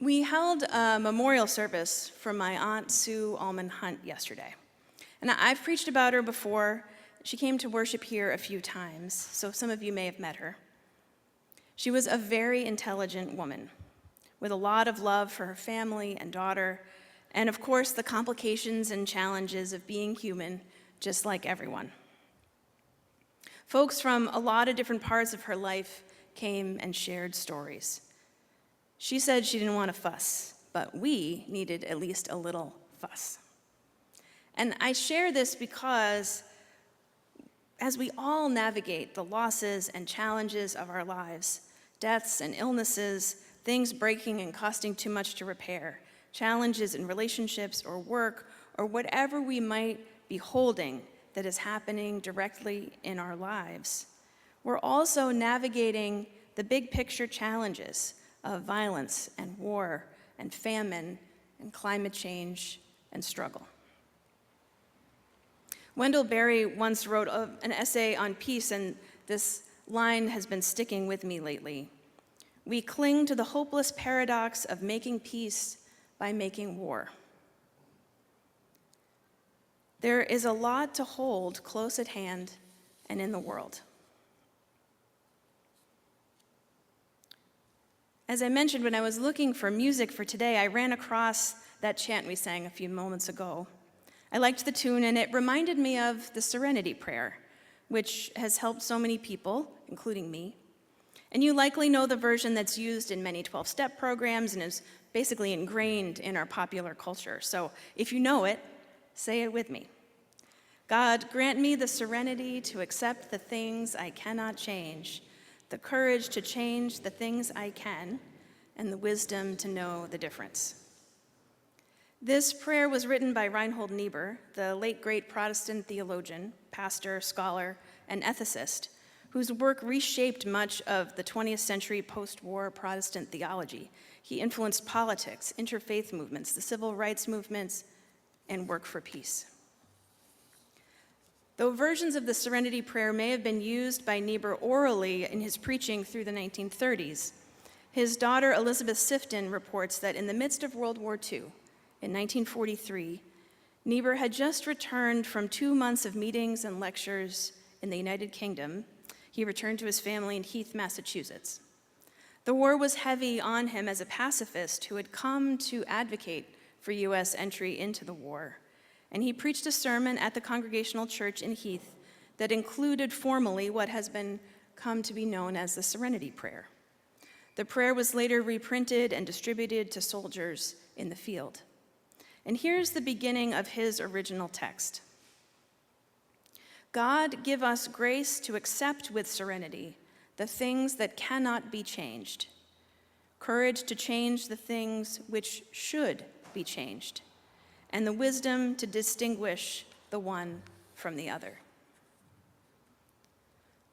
We held a memorial service for my Aunt Sue Allman-Hunt yesterday. And I've preached about her before. She came to worship here a few times, so some of you may have met her. She was a very intelligent woman with a lot of love for her family and daughter, and of course the complications and challenges of being human, just like everyone. Folks from a lot of different parts of her life came and shared stories. She said she didn't want to fuss, but we needed at least a little fuss. And I share this because as we all navigate the losses and challenges of our lives, deaths and illnesses, things breaking and costing too much to repair, challenges in relationships or work, or whatever we might be holding that is happening directly in our lives, we're also navigating the big picture challenges of violence and war and famine and climate change and struggle. Wendell Berry once wrote an essay on peace, and this line has been sticking with me lately. We cling to the hopeless paradox of making peace by making war. There is a lot to hold close at hand and in the world. As I mentioned, when I was looking for music for today, I ran across that chant we sang a few moments ago. I liked the tune, and it reminded me of the Serenity Prayer, which has helped so many people, including me. And you likely know the version that's used in many 12-step programs and is basically ingrained in our popular culture. So if you know it, say it with me. God, grant me the serenity to accept the things I cannot change, the courage to change the things I can, and the wisdom to know the difference. This prayer was written by Reinhold Niebuhr, the late great Protestant theologian, pastor, scholar, and ethicist, whose work reshaped much of the 20th century post-war Protestant theology. He influenced politics, interfaith movements, the civil rights movements, and work for peace. Though versions of the Serenity Prayer may have been used by Niebuhr orally in his preaching through the 1930s, his daughter Elizabeth Sifton reports that in the midst of World War II, in 1943, Niebuhr had just returned from 2 months of meetings and lectures in the United Kingdom. He returned to his family in Heath, Massachusetts. The war was heavy on him as a pacifist who had come to advocate for U.S. entry into the war. And he preached a sermon at the Congregational Church in Heath that included formally what has come to be known as the Serenity Prayer. The prayer was later reprinted and distributed to soldiers in the field. And here's the beginning of his original text. God, give us grace to accept with serenity the things that cannot be changed, courage to change the things which should be changed, and the wisdom to distinguish the one from the other.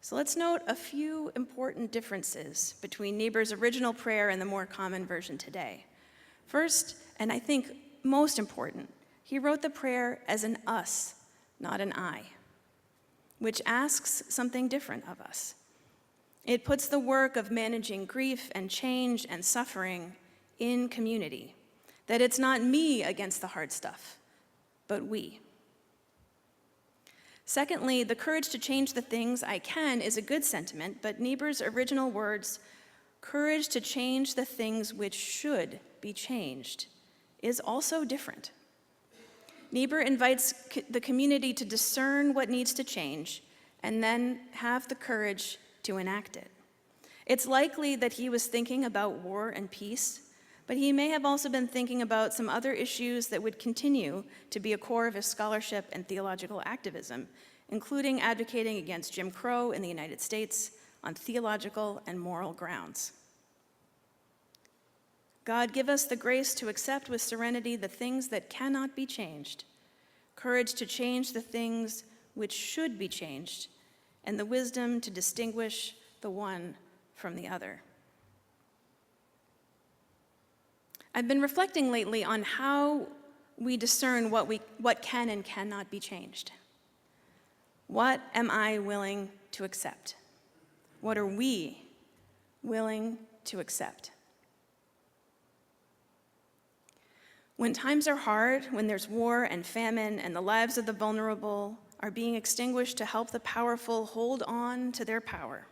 So let's note a few important differences between Niebuhr's original prayer and the more common version today. First, and I think most important, he wrote the prayer as an us, not an I, which asks something different of us. It puts the work of managing grief and change and suffering in community. That it's not me against the hard stuff, but we. Secondly, the courage to change the things I can is a good sentiment, but Niebuhr's original words, courage to change the things which should be changed, is also different. Niebuhr invites the community to discern what needs to change and then have the courage to enact it. It's likely that he was thinking about war and peace, but he may have also been thinking about some other issues that would continue to be a core of his scholarship and theological activism, including advocating against Jim Crow in the United States on theological and moral grounds. God, give us the grace to accept with serenity the things that cannot be changed, courage to change the things which should be changed, and the wisdom to distinguish the one from the other. I've been reflecting lately on how we discern what can and cannot be changed. What am I willing to accept? What are we willing to accept? When times are hard, when there's war and famine and the lives of the vulnerable are being extinguished to help the powerful hold on to their power,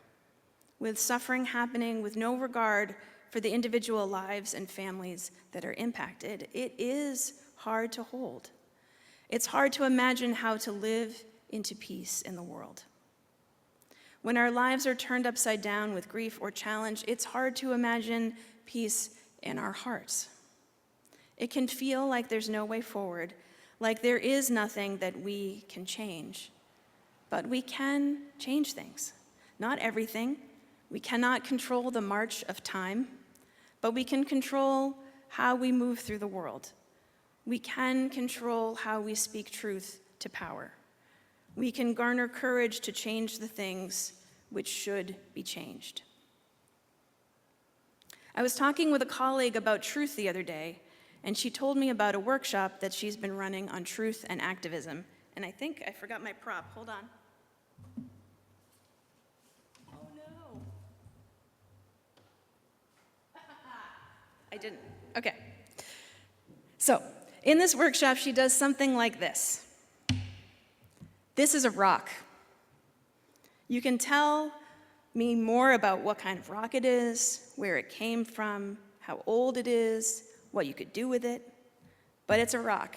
with suffering happening with no regard for the individual lives and families that are impacted, it is hard to hold. It's hard to imagine how to live into peace in the world. When our lives are turned upside down with grief or challenge, it's hard to imagine peace in our hearts. It can feel like there's no way forward, like there is nothing that we can change. But we can change things. Not everything. We cannot control the march of time, but we can control how we move through the world. We can control how we speak truth to power. We can garner courage to change the things which should be changed. I was talking with a colleague about truth the other day, and she told me about a workshop that she's been running on truth and activism. And I think I forgot my prop. Hold on. Oh no. I didn't. Okay. So, in this workshop, she does something like this. This is a rock. You can tell me more about what kind of rock it is, where it came from, how old it is, what you could do with it, but it's a rock.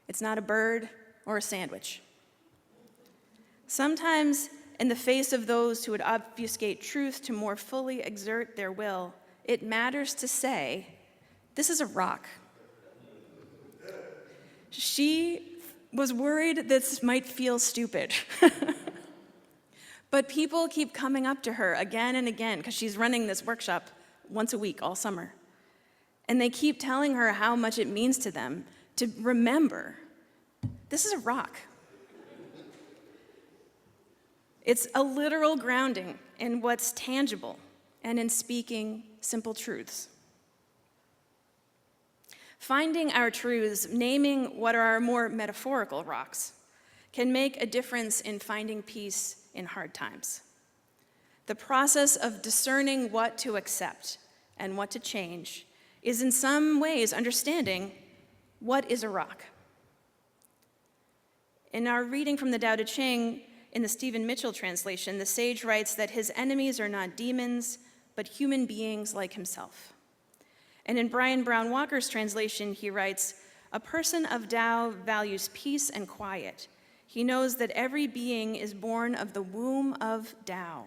It's not a bird or a sandwich. Sometimes, in the face of those who would obfuscate truth to more fully exert their will, it matters to say, this is a rock. She was worried this might feel stupid. But people keep coming up to her again and again, because she's running this workshop once a week all summer. And they keep telling her how much it means to them to remember, this is a rock. It's a literal grounding in what's tangible and in speaking simple truths. Finding our truths, naming what are our more metaphorical rocks, can make a difference in finding peace in hard times. The process of discerning what to accept and what to change is in some ways understanding what is a rock. In our reading from the Tao Te Ching, in the Stephen Mitchell translation, the sage writes that his enemies are not demons, but human beings like himself. And in Brian Brown Walker's translation, he writes, a person of Tao values peace and quiet. He knows that every being is born of the womb of Tao.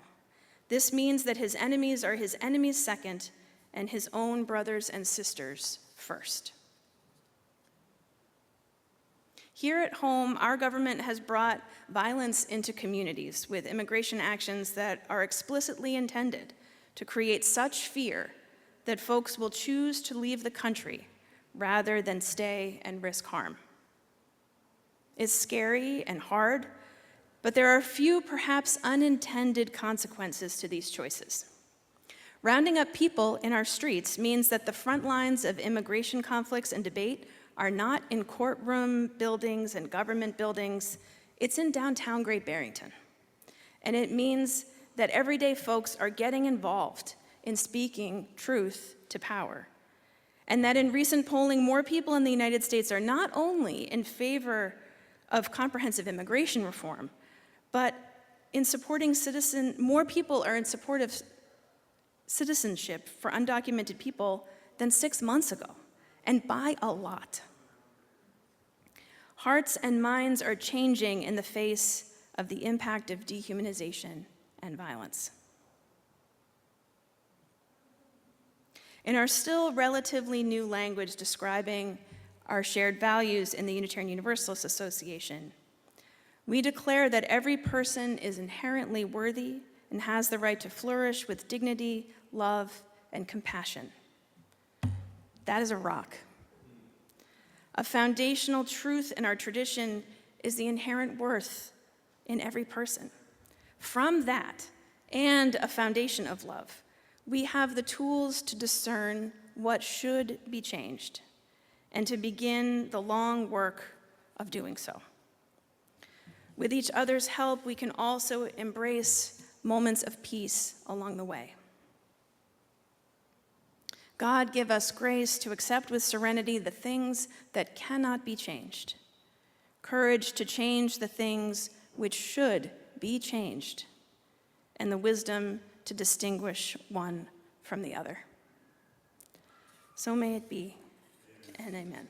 This means that his enemies are his enemies second, and his own brothers and sisters first. Here at home, our government has brought violence into communities with immigration actions that are explicitly intended to create such fear that folks will choose to leave the country rather than stay and risk harm. It's scary and hard, but there are few, perhaps unintended consequences to these choices. Rounding up people in our streets means that the front lines of immigration conflicts and debate are not in courtroom buildings and government buildings, it's in downtown Great Barrington. And it means that everyday folks are getting involved in speaking truth to power. And that in recent polling, more people in the United States are not only in favor of comprehensive immigration reform, but in supporting more people are in support of citizenship for undocumented people than 6 months ago, and by a lot. Hearts and minds are changing in the face of the impact of dehumanization and violence. In our still relatively new language describing our shared values in the Unitarian Universalist Association, we declare that every person is inherently worthy and has the right to flourish with dignity, love, and compassion. That is a rock. A foundational truth in our tradition is the inherent worth in every person. From that, and a foundation of love, we have the tools to discern what should be changed and to begin the long work of doing so. With each other's help, we can also embrace moments of peace along the way. God, give us grace to accept with serenity the things that cannot be changed, courage to change the things which should be changed, and the wisdom to distinguish one from the other. So may it be, and amen.